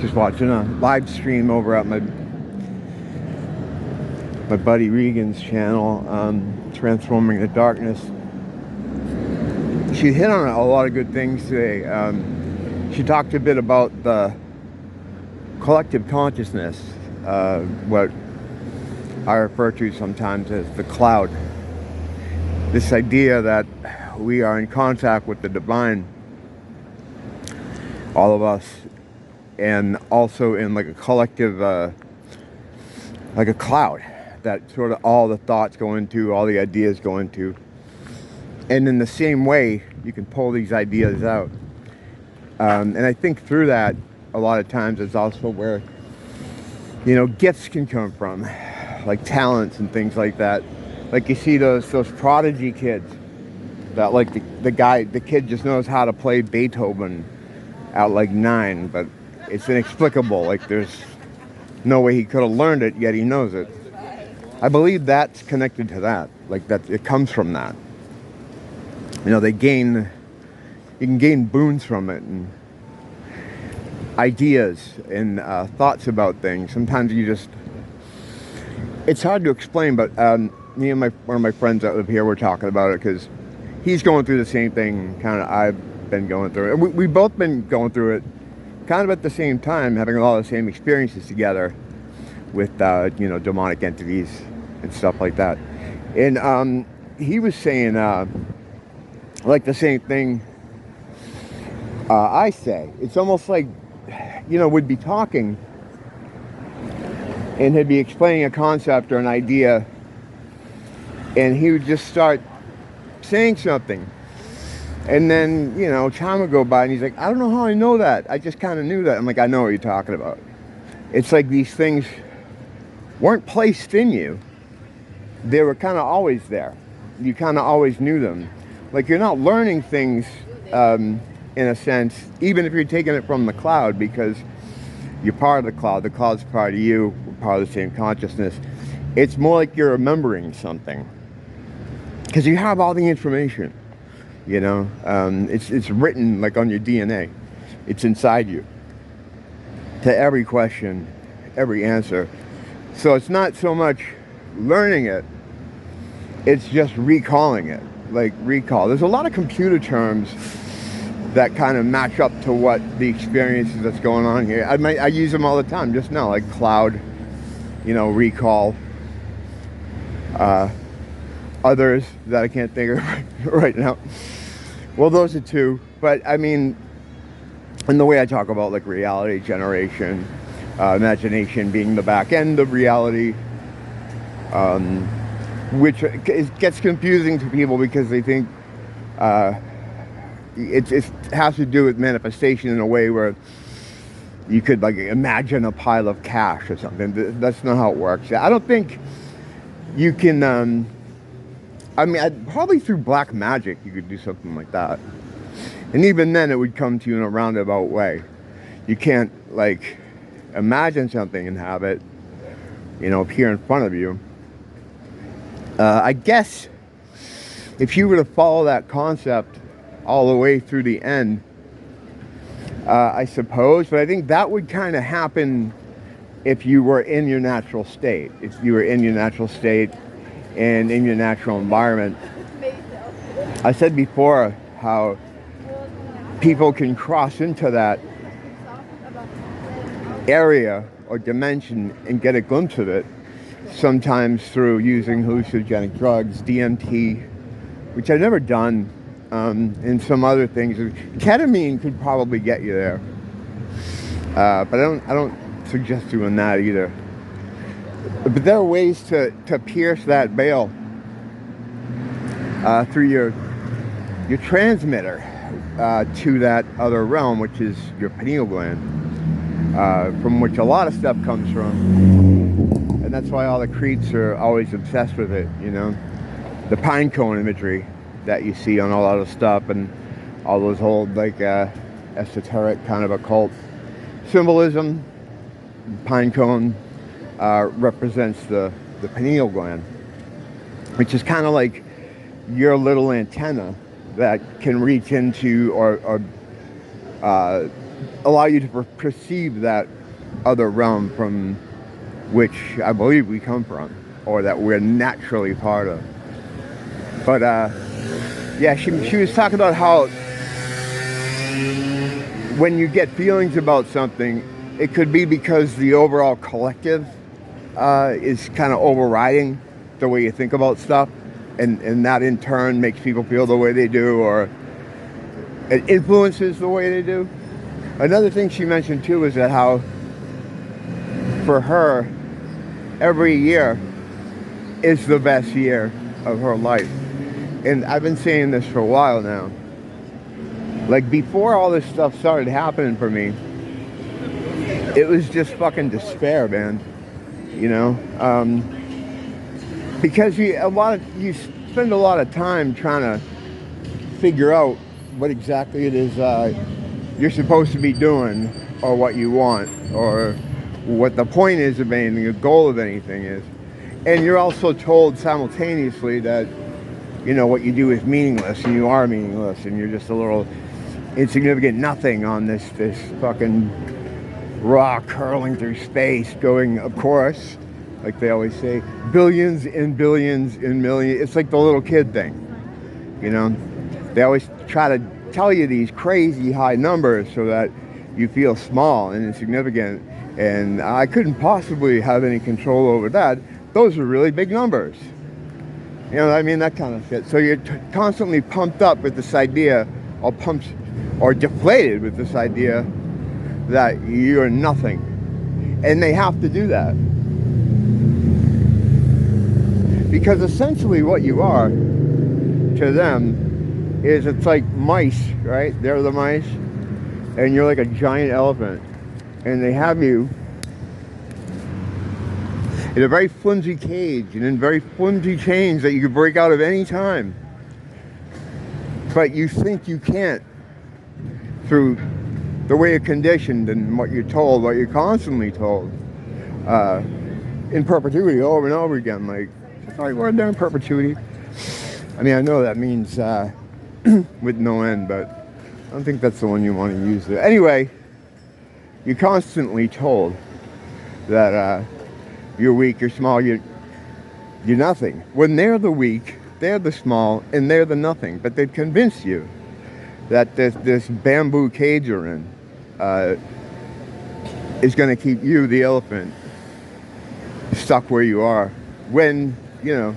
just watching a live stream over at my buddy Regan's channel, Transforming the Darkness. She hit on a lot of good things today. She talked a bit about the collective consciousness, what I refer to sometimes as the cloud. This idea that we are in contact with the divine, all of us, and also in like a collective, like a cloud that sort of all the thoughts go into, all the ideas go into. And in the same way, you can pull these ideas out. And I think through that, a lot of times it's also where, you know, gifts can come from, like talents and things like that. Like you see those prodigy kids that like the kid just knows how to play Beethoven at like 9, but it's inexplicable. Like there's no way he could have learned it, yet he knows it. I believe that's connected to that. Like that, it comes from that. You know, you can gain boons from it and ideas and thoughts about things. Sometimes it's hard to explain, but me and one of my friends that live here were talking about it because he's going through the same thing kind of I've been going through it. We've both been going through it kind of at the same time, having a lot of the same experiences together with, you know, demonic entities and stuff like that. And he was saying, like the same thing I say. It's almost like, you know, we'd be talking and he'd be explaining a concept or an idea, and he would just start saying something. And then, you know, time would go by and he's like, I don't know how I know that. I just kind of knew that. I'm like, I know what you're talking about. It's like these things weren't placed in you. They were kind of always there. You kind of always knew them. Like you're not learning things in a sense, even if you're taking it from the cloud, because you're part of the cloud. The cloud's part of you. We're part of the same consciousness. It's more like you're remembering something because you have all the information. You know, it's written like on your DNA. It's inside you. To every question, every answer. So it's not so much learning it, it's just recalling it. Like recall. There's a lot of computer terms that kind of match up to what the experiences that's going on here. I use them all the time just now, like cloud, you know, recall. Others that I can't think of right now. Well, those are two. But I mean, in the way I talk about like reality generation, imagination being the back end of reality, which gets confusing to people because they think it has to do with manifestation in a way where you could like imagine a pile of cash or something. That's not how it works. I don't think you can, I mean, probably through black magic you could do something like that. And even then it would come to you in a roundabout way. You can't like imagine something and have it, you know, appear in front of you. I guess if you were to follow that concept all the way through the end, I suppose, but I think that would kind of happen if you were in your natural state. If you were in your natural state and in your natural environment. I said before how people can cross into that area or dimension and get a glimpse of it, sometimes through using hallucinogenic drugs, DMT, which I've never done, and some other things. Ketamine could probably get you there, but I don't suggest doing that either. But there are ways to pierce that veil through your transmitter to that other realm, which is your pineal gland, from which a lot of stuff comes from. And that's why all the creeds are always obsessed with it, you know. The Pinecone imagery that you see on a lot of stuff and all those old, like, esoteric kind of occult symbolism. Pinecone represents the pineal gland, which is kind of like your little antenna that can reach into or allow you to perceive that other realm from which I believe we come from, or that we're naturally part of. But yeah, she was talking about how when you get feelings about something, it could be because the overall collective is kind of overriding the way you think about stuff, and that in turn makes people feel the way they do, or it influences the way they do. Another thing she mentioned too is that how for her every year is the best year of her life. And I've been saying this for a while now. Like, before all this stuff started happening for me, it was just fucking despair, man. You know, because you spend a lot of time trying to figure out what exactly it is you're supposed to be doing, or what you want, or what the point is of anything, the goal of anything is. And you're also told simultaneously that, you know, what you do is meaningless, and you are meaningless, and you're just a little insignificant nothing on this fucking rock hurling through space, going, of course, like they always say, billions and billions and millions. It's like the little kid thing, you know. They always try to tell you these crazy high numbers so that you feel small and insignificant, and I couldn't possibly have any control over that. Those are really big numbers. You know what I mean? That kind of shit. So you're constantly pumped up with this idea, or deflated with this idea that you're nothing. And they have to do that. Because essentially what you are to them is, it's like mice, right? They're the mice, and you're like a giant elephant, and they have you in a very flimsy cage and in very flimsy chains that you can break out of any time. But you think you can't, through the way you're conditioned and what you're told, what you're constantly told, in perpetuity, over and over again. Like, is the right word there, in perpetuity? I mean, I know that means with no end, but I don't think that's the one you want to use there. Anyway, you're constantly told that you're weak, you're small, you're nothing. When they're the weak, they're the small, and they're the nothing. But they've convinced you that this bamboo cage you're in is going to keep you, the elephant, stuck where you are. When, you know,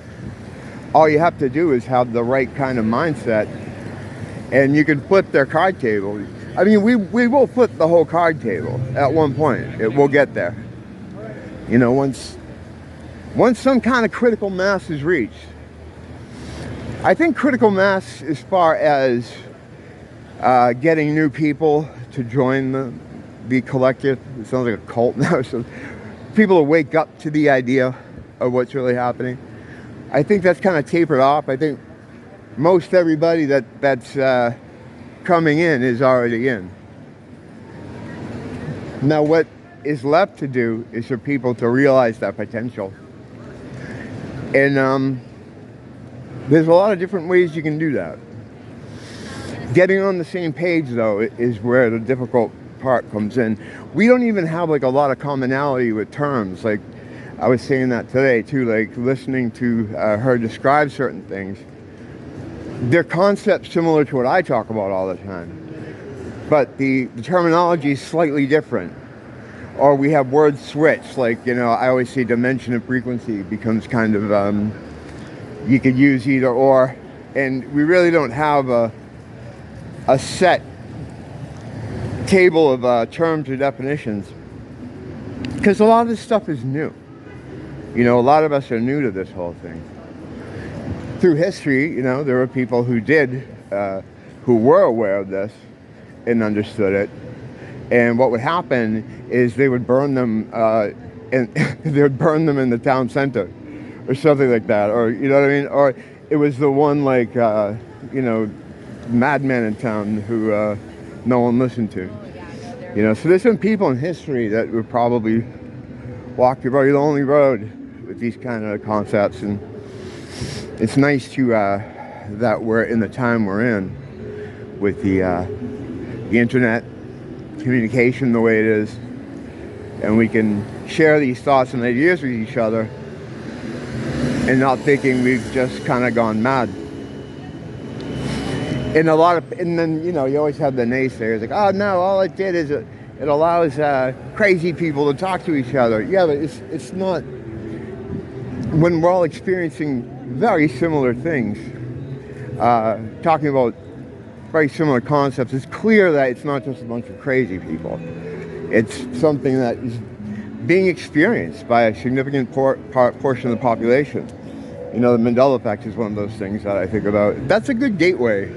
all you have to do is have the right kind of mindset, and you can flip their card table. I mean, we will flip the whole card table at one point. It will get there. You know, once some kind of critical mass is reached. I think critical mass, as far as getting new people to join the collective, it sounds like a cult now, so people to wake up to the idea of what's really happening. I think that's kind of tapered off. I think most everybody that's coming in is already in. Now what is left to do is for people to realize that potential. And there's a lot of different ways you can do that. Getting on the same page, though, is where the difficult part comes in. We don't even have like a lot of commonality with terms. Like, I was saying that today too, like listening to her describe certain things. They're concepts similar to what I talk about all the time, but the terminology is slightly different. Or we have words switch, like, you know, I always say dimension and frequency becomes kind of, you could use either or, and we really don't have a set table of terms or definitions, because a lot of this stuff is new. You know, a lot of us are new to this whole thing. Through history, you know, there were people who who were aware of this and understood it. And what would happen is they would burn them, and they would burn them in the town center, or something like that. Or, you know what I mean? Or it was the one, like, you know, madman in town who no one listened to. You know, so there's some people in history that would probably walk the very lonely road with these kind of concepts. And it's nice to that we're in the time we're in with the internet, communication the way it is, and we can share these thoughts and ideas with each other and not thinking we've just kind of gone mad. And then, you know, you always have the naysayers like, oh no, all it did is it allows crazy people to talk to each other. Yeah, but it's not. When we're all experiencing very similar things, talking about very similar concepts, it's clear that it's not just a bunch of crazy people. It's something that is being experienced by a significant portion of the population. You know, the Mandela effect is one of those things that I think about. That's a good gateway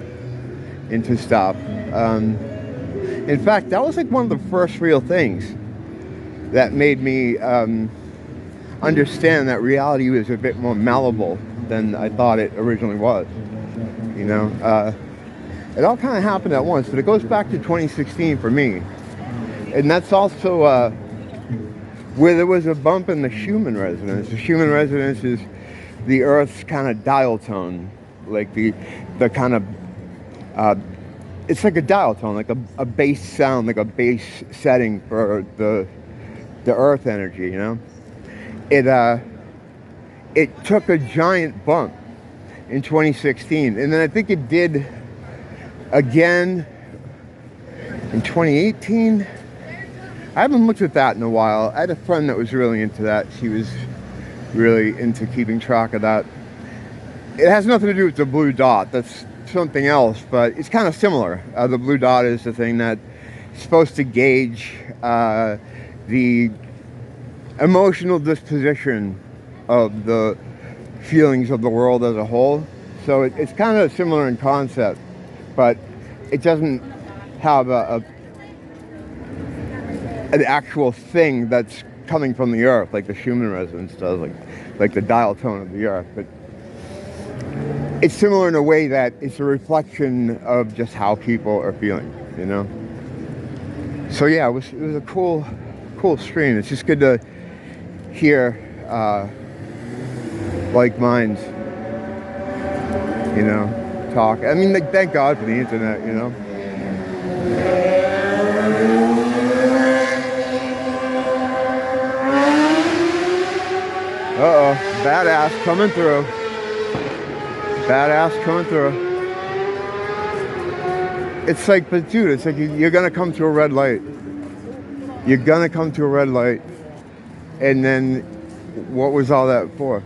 into stuff. In fact, that was like one of the first real things that made me understand that reality was a bit more malleable than I thought it originally was. You know, it all kind of happened at once, but it goes back to 2016 for me. And that's also where there was a bump in the Schumann resonance. The Schumann resonance is the Earth's kind of dial tone, like the kind of, it's like a dial tone, like a bass sound, like a bass setting for the Earth energy, you know? It took a giant bump in 2016, and then I think it did again in 2018. I haven't looked at that in a while. I had a friend that was really into that. She was really into keeping track of that. It has nothing to do with the blue dot. That's something else, but it's kind of similar. The blue dot is the thing that's supposed to gauge the emotional disposition of the feelings of the world as a whole. So it's kind of similar in concept, but it doesn't have an actual thing that's coming from the Earth like the Schumann resonance does, like the dial tone of the Earth. But it's similar in a way that it's a reflection of just how people are feeling, you know? So yeah, it was a cool stream. It's just good to hear like minds, you know, talk. I mean, like, thank God for the internet, you know? Uh-oh, badass coming through. Badass coming through. It's like, but dude, it's like you're gonna come to a red light. You're gonna come to a red light. And then, what was all that for?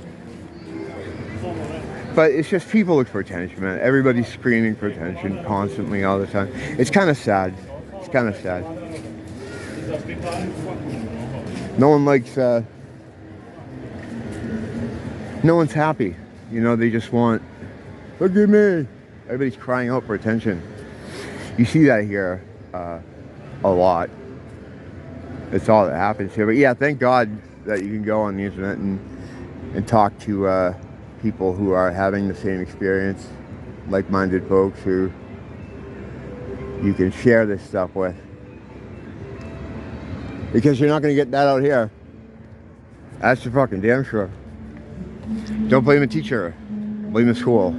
But it's just people look for attention, man. Everybody's screaming for attention constantly all the time. It's kind of sad. It's kind of sad. No one likes, no one's happy. You know, they just want, look at me. Everybody's crying out for attention. You see that here a lot. That's all that happens here. But yeah, thank God that you can go on the internet and talk to people who are having the same experience, like-minded folks who you can share this stuff with. Because you're not going to get that out here. That's for fucking damn sure. Don't blame the teacher. Blame the school.